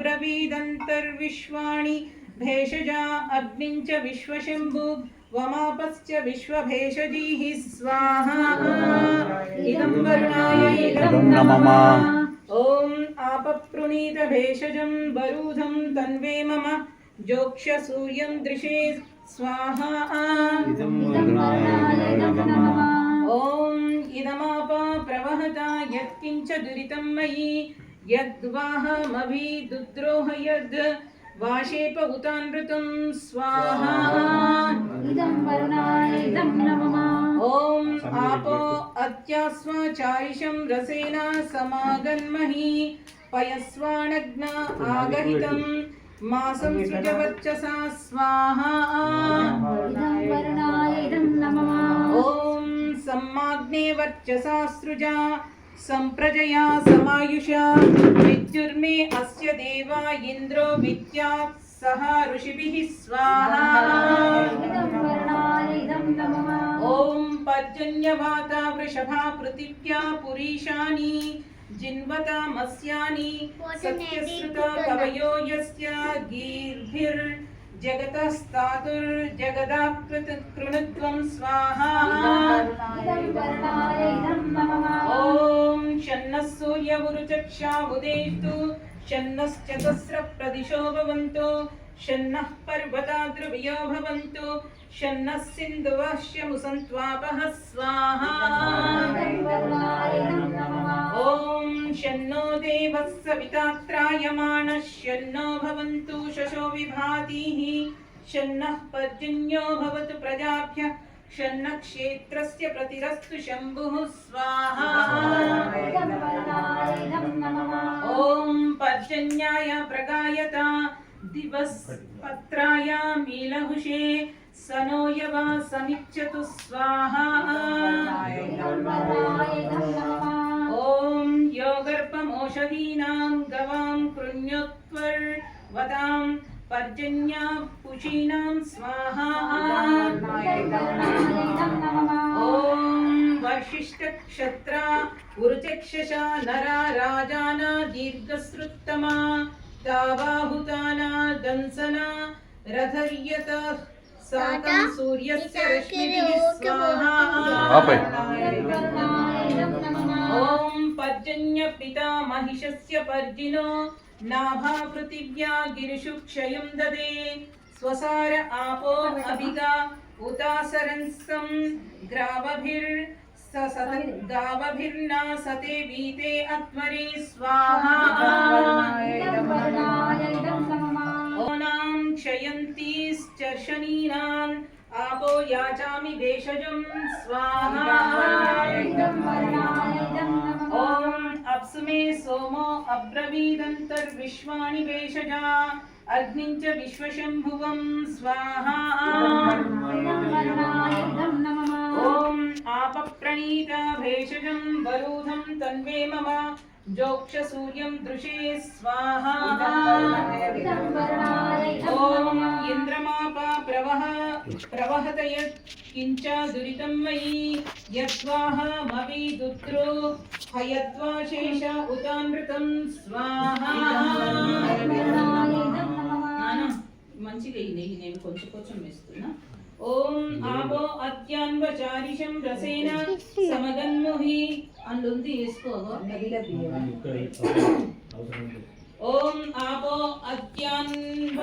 अब्रवीदन्तर्विश्वाणि भेषजा अग्निं च विश्वशम्भु वमापश्च विश्वभेषजीः स्वाहा इदं वरुणाय इदं नमः ॐ आपप्रणीत भेषजं वरूधं तन्वे मम जोक्ष सूर्यं दृशे स्वाहा ॐ इदमाप प्रवहता यत्किञ्च दुरितं मयि यद्वाहमभिदुद्रोह यद् वाशेप उतानृतं स्वाहा इदं वरुणाय इदं नमः ॐ आपो अत्यास्वाचारिषं रसेन समागन्महि पयस्वानग्न आगहितं मासं सृजवर्चसा स्वाहा इदं वरुणाय इदं नमः ॐ सम्माग्ने वर्चसा सृजा संप्रजया समायुषा विद्युर्मे अस्य देवा इन्द्रो विद्यात् सह ऋषिभिः स्वाहा ॐ पर्जन्यवाता वृषभा पृथिव्या पुरीशानि जिन्वतामस्यानि सत्यश्रुता कवयो यस्य गीर्भिर्जगतस्तातुर्जगदाकृणत्वं स्वाहा ॐ शन्नः सूर्यवुरुचक्षा उदेतु शन्नश्चतस्रप्रदिशो भवन्तु शन्नः पर्वता ध्रुवयो भवन्तु शन्नः सिन्धुवश्यमुसन्त्वापः स्वाहा ॐ शन्नो देवः सविता त्रायमाणः शन्नो भवन्तु शशो विभातिः शन्नः पर्जन्यो भवतु प्रजाभ्यः शन्नः क्षेत्रस्य प्रतिरस्तु शम्भुः स्वाहा ॐ पर्जन्याय प्रगायता दिवस्पत्राय मीलहुषे सनो यवा समिच्छतु स्वाहा ॐ योगर्भमोषधीनां गवां कृण्योत्वर्वतां पर्जन्या पुषीणां स्वाहा ॐ वर्षिष्ठक्षत्रा उरुचक्षसा नरा राजाना दीर्घश्रुत्तमा तावाहुताना दंसना रथर्यतः साकं सूर्यस्य रश्मिभिः स्वाहा ॐ पर्जन्य पिता महिषस्य पर्जिनो नाभा पृथिव्या गिरिषु क्षयं ददे स्वसार आपो अभिगा उतासरंसं गावभिर्ना सते वीते अत्वरे स्वाहा ओनां क्षयन्तीश्चर्षणीनाम् आपो याचामि भेषजं स्वाहा ॐ अप्सु मे सोमो अब्रवीदन्तर्विश्वाणि भेषजा अग्निं च विश्वशम्भुवं स्वाहा ॐ आपप्रणीत भेषजं वरूधं तन्वे मम जोक्ष सूर्यं दृशे स्वाहा ॐ इन्द्रमाप प्रवहत यत्किञ्च दुरितं मयि यद्वाहमभिदुद्रो हयद्वाशेष उतानृतं स्वाहा మంచిగా నేను కొంచెం కొంచెం వేస్తున్నా ఓం ఆపో అత్యాన్వచారిషం రసేన సమగన్ముహి అందుంది వేసుకోగా ఓం ఆపో అత్యాన్వ